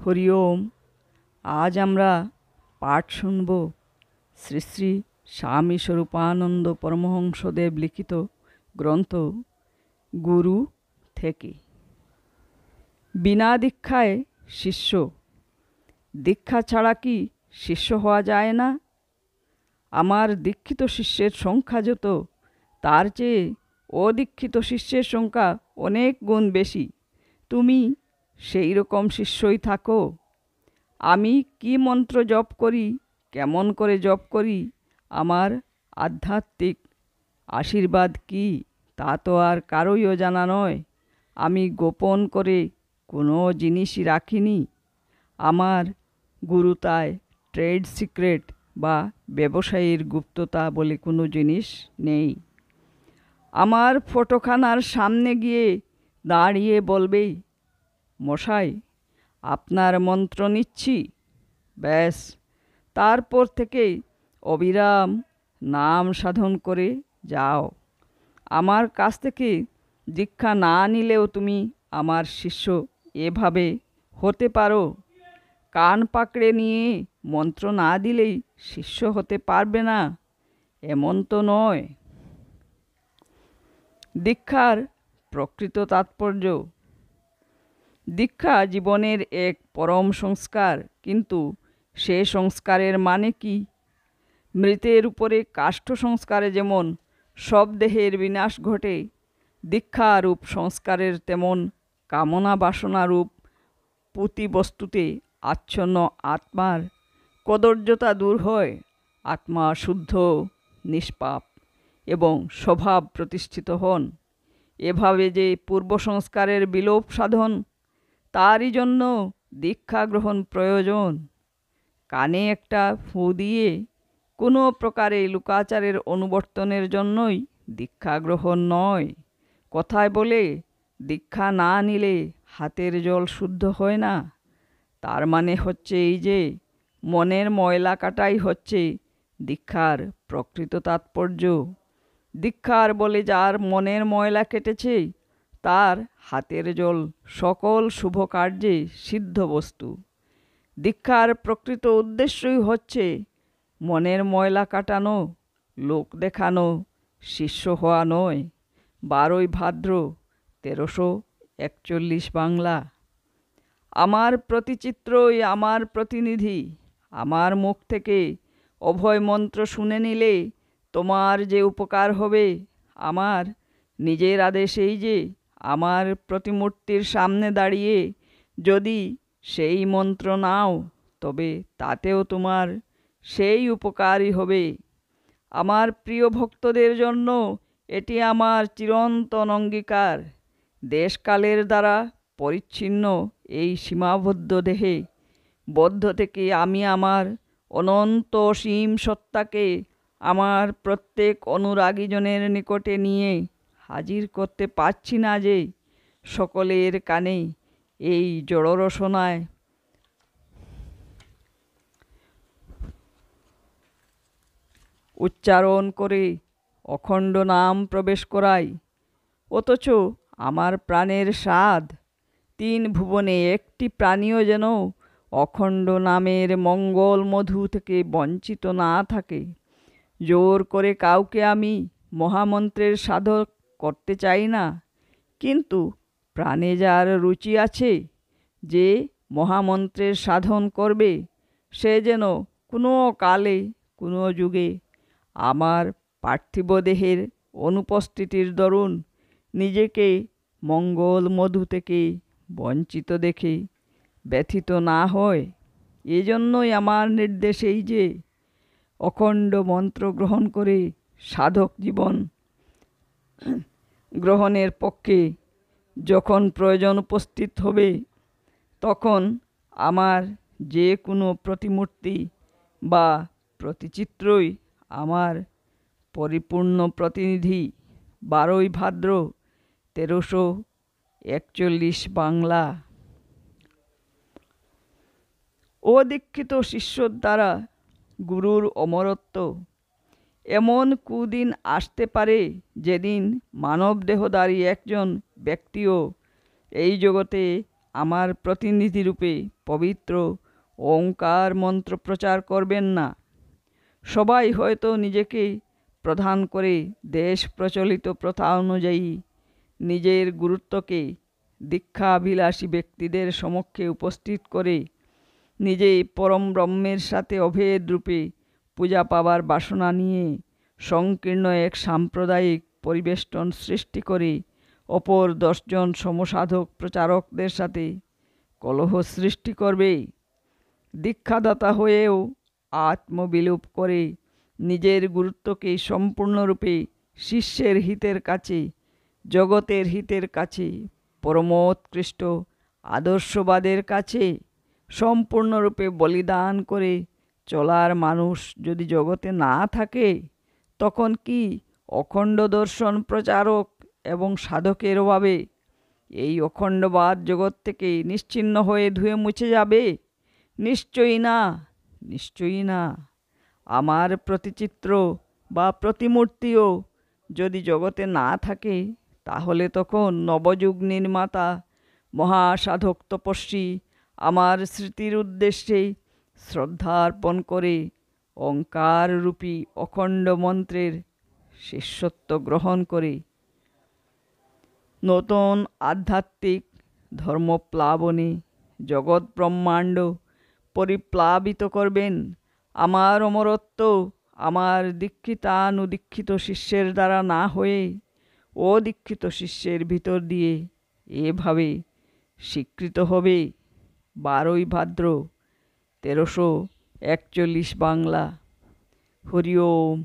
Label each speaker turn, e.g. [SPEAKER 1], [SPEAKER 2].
[SPEAKER 1] হরি ওম। আজ আমরা পাঠ শুনব শ্রী শ্রী স্বামী স্বরূপানন্দ পরমহংসদেব লিখিত গ্রন্থ গুরু থেকে। বিনা দীক্ষায় শিষ্য, দীক্ষা ছাড়া কি শিষ্য হওয়া যায় না? আমার দীক্ষিত শিষ্যের সংখ্যা যত, তার চেয়ে অদীক্ষিত শিষ্যের সংখ্যা অনেক গুণ বেশি। তুমি সেই রকম শিষ্যই থাকো। আমি কি মন্ত্র জপ করি, কেমন করে জপ করি, আমার আধ্যাত্মিক আশীর্বাদ কি, তা তো আর কারোই জানা নয়। আমি গোপন করে কোনো জিনিসই রাখিনি। আমার গুরুতায় ট্রেড সিক্রেট বা ব্যবসায়ীর গুপ্ততা বলে কোনো জিনিস নেই। আমার ফটোখানার সামনে গিয়ে দাঁড়িয়ে বলবে, মশাই আপনার মন্ত্র নিচ্ছি, ব্যাস। তারপর থেকে অবিরাম নাম সাধন করে যাও। আমার কাছ থেকে দীক্ষা না নিলেও তুমি আমার শিষ্য এভাবে হতে পারো। কান পাকড়ে নিয়ে মন্ত্র না দিলেই শিষ্য হতে পারবে না, এমন তো নয়। দীক্ষার প্রকৃত তাৎপর্য। দীক্ষা জীবনের এক পরম সংস্কার, কিন্তু সে সংস্কারের মানে কি? মৃতের উপরে কাষ্ঠ সংস্কারে যেমন সব দেহের বিনাশ ঘটে, দীক্ষারূপ সংস্কারের তেমন কামনা বাসনারূপ পুঁতিবস্তুতে আচ্ছন্ন আত্মার কদর্যতা দূর হয়। আত্মা শুদ্ধ, নিষ্পাপ এবং স্বভাব প্রতিষ্ঠিত হন। এভাবে যে পূর্ব সংস্কারের বিলোপ সাধন, তারই জন্য দীক্ষা গ্রহণ প্রয়োজন। কানে একটা ফু দিয়ে কোনো প্রকারে লুকাচারের অনুবর্তনের জন্যই দীক্ষা গ্রহণ নয়। কথায় বলে, দীক্ষা না নিলে হাতের জল শুদ্ধ হয় না। তার মানে হচ্ছে এই যে, মনের ময়লা কাটাই হচ্ছে দীক্ষার প্রকৃত তাৎপর্য। দীক্ষার বলে যার মনের ময়লা কেটেছে, তার হাতের জল সকল শুভ কার্যে সিদ্ধ বস্তু। দীক্ষার প্রকৃত উদ্দেশ্যই হচ্ছে মনের ময়লা কাটানো, লোক দেখানো, শিষ্য হওয়া নয়। 12ই ভাদ্র 1341 বাংলা। আমার প্রতিচিত্রই আমার প্রতিনিধি। আমার মুখ থেকে অভয় মন্ত্র শুনে নিলে তোমার যে উপকার হবে, আমার নিজের আদেশেই যে আমার প্রতিমূর্তির সামনে দাঁড়িয়ে যদি সেই মন্ত্র নাও, তবে তাতেও তোমার সেই উপকারই হবে। আমার প্রিয় ভক্তদের জন্য এটি আমার চিরন্তন অঙ্গীকার। দেশকালের দ্বারা পরিচ্ছিন্ন এই সীমাবদ্ধ দেহে বদ্ধ থেকে আমি আমার অনন্ত অসীম সত্তাকে আমার প্রত্যেক অনুরাগীজনের নিকটে নিয়ে হাজির করতে পারছি না যে, সকলের কানে এই জড়রসনায় উচ্চারণ করে অখণ্ড নাম প্রবেশ করাই। অথচ আমার প্রাণের স্বাদ, 3 ভুবনে একটি প্রাণীও যেন অখণ্ড নামের মঙ্গল মধু থেকে বঞ্চিত না থাকে। জোর করে কাউকে আমি মহামন্ত্রের সাধক করতে চাই না, কিন্তু প্রাণে যার রুচি আছে, যে মহামন্ত্রের সাধন করবে, সে যেন কোনো কালে কোনো যুগে আমার পার্থিব দেহের অনুপস্থিতির দরুন নিজেকে মঙ্গল মধু থেকে বঞ্চিত দেখে ব্যথিত না হয়। এজন্যই আমার নির্দেশ এই যে, অখণ্ড মন্ত্র গ্রহণ করে সাধক জীবন গ্রহণের পক্ষে যখন প্রয়োজন উপস্থিত হবে, তখন আমার যে কোনো প্রতিমূর্তি বা প্রতিচিত্রই আমার পরিপূর্ণ প্রতিনিধি। 12ই ভাদ্র 1341 বাংলা। অদীক্ষিত শিষ্যর দ্বারা গুরুর অমরত্ব। এমন কুদিন আসতে পারে যেদিন মানব দেহধারী একজন ব্যক্তিও এই জগতে আমার প্রতিনিধিরূপে পবিত্র ওঙ্কার মন্ত্র প্রচার করবেন না? সবাই হয়তো নিজেকে প্রধান করে দেশ প্রচলিত প্রথা অনুযায়ী নিজের গুরুত্বকে দীক্ষাভিলাষী ব্যক্তিদের সমক্ষে উপস্থিত করে নিজেই পরম ব্রহ্মের সাথে অভেদ রূপে পূজা পাবার বাসনা নিয়ে সংকীর্ণ এক সাম্প্রদায়িক পরিবেষ্টন সৃষ্টি করে অপর 10 জন সমসাধক প্রচারকদের সাথে কলহ সৃষ্টি করবে। দীক্ষাদাতা হয়েও আত্মবিলোপ করে নিজের গুরুত্বকে সম্পূর্ণরূপে শিষ্যের হিতের কাছে, জগতের হিতের কাছে, পরমোৎকৃষ্ট আদর্শবাদের কাছে সম্পূর্ণরূপে বলিদান করে চলার মানুষ যদি জগতে না থাকে, তখন কি অখণ্ড দর্শন প্রচারক এবং সাধকের অভাবে এই অখণ্ডবাদ জগৎ থেকে নিশ্চিহ্ন হয়ে ধুয়ে মুছে যাবে? নিশ্চয়ই না, নিশ্চয়ই না। আমার প্রতিচিত্র বা প্রতিমূর্তিও যদি জগতে না থাকে, তাহলে তখন নবযুগ নির্মাতা মহাসাধক তপস্বী আমার স্মৃতির উদ্দেশ্যে শ্রদ্ধার্পণ করে ওঙ্কাররূপী অখণ্ড মন্ত্রের শিষ্যত্ব গ্রহণ করে নতুন আধ্যাত্মিক ধর্মপ্লাবনে জগৎ ব্রহ্মাণ্ড পরিপ্লাবিত করবেন। আমার অমরত্ব আমার দীক্ষিতানুদীক্ষিত শিষ্যের দ্বারা না হয়ে অদীক্ষিত শিষ্যের ভিতর দিয়ে এভাবে স্বীকৃত হবে। 12ই ভাদ্র 1341 বাংলা। হরি ওম।